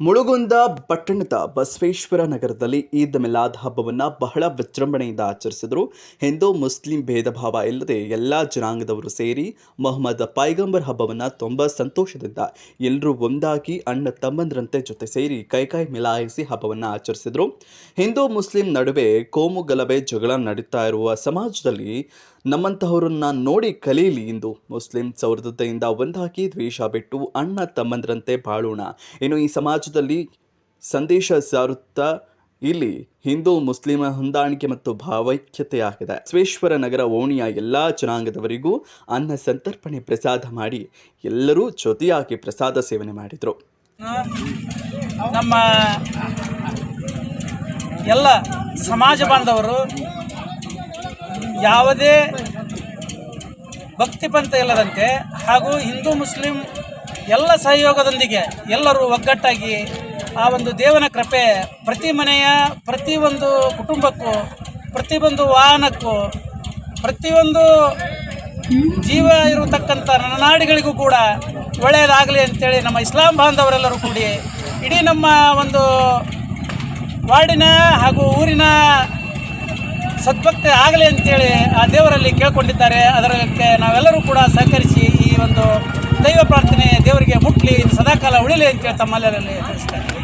ಮುಳುಗುಂದ ಪಟ್ಟಣದ ಬಸವೇಶ್ವರ ನಗರದಲ್ಲಿ ಈದ್ ಮಿಲಾದ್ ಹಬ್ಬವನ್ನು ಬಹಳ ವಿಜೃಂಭಣೆಯಿಂದ ಆಚರಿಸಿದರು. ಹಿಂದೂ ಮುಸ್ಲಿಂ ಭೇದ ಭಾವ ಇಲ್ಲದೆ ಎಲ್ಲ ಜನಾಂಗದವರು ಸೇರಿ ಮೊಹಮ್ಮದ್ ಪೈಗಂಬರ್ ಹಬ್ಬವನ್ನು ತುಂಬ ಸಂತೋಷದಿಂದ ಎಲ್ಲರೂ ಒಂದಾಗಿ ಅಣ್ಣ ತಮ್ಮಂದರಂತೆ ಜೊತೆ ಸೇರಿ ಕೈಕೈ ಮಿಲಾಯಿಸಿ ಹಬ್ಬವನ್ನು ಆಚರಿಸಿದರು. ಹಿಂದೂ ಮುಸ್ಲಿಂ ನಡುವೆ ಕೋಮು ಗಲಭೆ ಜಗಳ ನಡೀತಾ ಇರುವ ಸಮಾಜದಲ್ಲಿ ನಮ್ಮಂತಹವರನ್ನ ನೋಡಿ ಕಲೀಲಿ. ಇಂದು ಮುಸ್ಲಿಂ ಸೌಹಾರ್ದತೆಯಿಂದ ಒಂದಾಗಿ ದ್ವೇಷ ಬಿಟ್ಟು ಅಣ್ಣ ತಮ್ಮಂದರಂತೆ ಬಾಳೋಣ. ಇನ್ನು ಈ ಸಮಾಜದಲ್ಲಿ ಸಂದೇಶ ಸಾರುತ್ತಾ ಇಲ್ಲಿ ಹಿಂದೂ ಮುಸ್ಲಿಂ ಹೊಂದಾಣಿಕೆ ಮತ್ತು ಭಾವೈಕ್ಯತೆಯಾಗಿದೆ. ಬಸವೇಶ್ವರ ನಗರ ಓಣಿಯ ಎಲ್ಲ ಜನಾಂಗದವರಿಗೂ ಅನ್ನ ಸಂತರ್ಪಣೆ ಪ್ರಸಾದ ಮಾಡಿ ಎಲ್ಲರೂ ಜೊತೆಯಾಗಿ ಪ್ರಸಾದ ಸೇವನೆ ಮಾಡಿದರು. ನಮ್ಮ ಎಲ್ಲ ಸಮಾಜ ಬಾಂಧವರು ಯಾವುದೇ ಭಕ್ತಿ ಪಂಥ ಇಲ್ಲದಂತೆ ಹಾಗೂ ಹಿಂದೂ ಮುಸ್ಲಿಂ ಎಲ್ಲ ಸಹಯೋಗದೊಂದಿಗೆ ಎಲ್ಲರೂ ಒಗ್ಗಟ್ಟಾಗಿ ಆ ಒಂದು ದೇವನ ಕೃಪೆ ಪ್ರತಿ ಮನೆಯ ಪ್ರತಿಯೊಂದು ಕುಟುಂಬಕ್ಕೂ ಪ್ರತಿಯೊಂದು ವಾಹನಕ್ಕೂ ಪ್ರತಿಯೊಂದು ಜೀವ ಇರತಕ್ಕಂಥ ನರನಾಡಿಗಳಿಗೂ ಕೂಡ ಒಳ್ಳೆಯದಾಗಲಿ ಅಂತೇಳಿ ನಮ್ಮ ಇಸ್ಲಾಂ ಬಾಂಧವರೆಲ್ಲರೂ ಕೂಡಿ ಇಡೀ ನಮ್ಮ ಒಂದು ವಾರ್ಡಿನ ಹಾಗೂ ಊರಿನ ಸದ್ಭಕ್ತಿ ಆಗಲಿ ಅಂತೇಳಿ ಆ ದೇವರಲ್ಲಿ ಕೇಳ್ಕೊಂಡಿದ್ದಾರೆ. ಅದಕ್ಕೆ ನಾವೆಲ್ಲರೂ ಕೂಡ ಸಹಕರಿಸಿ ಈ ಒಂದು ದೈವ ಪ್ರಾರ್ಥನೆ ದೇವರಿಗೆ ಮುಟ್ಲಿ, ಸದಾಕಾಲ ಉಳಿಲಿ ಅಂತೇಳಿ ತಮ್ಮೆಲ್ಲರಲ್ಲಿ ತಿಳಿಸ್ತಾರೆ.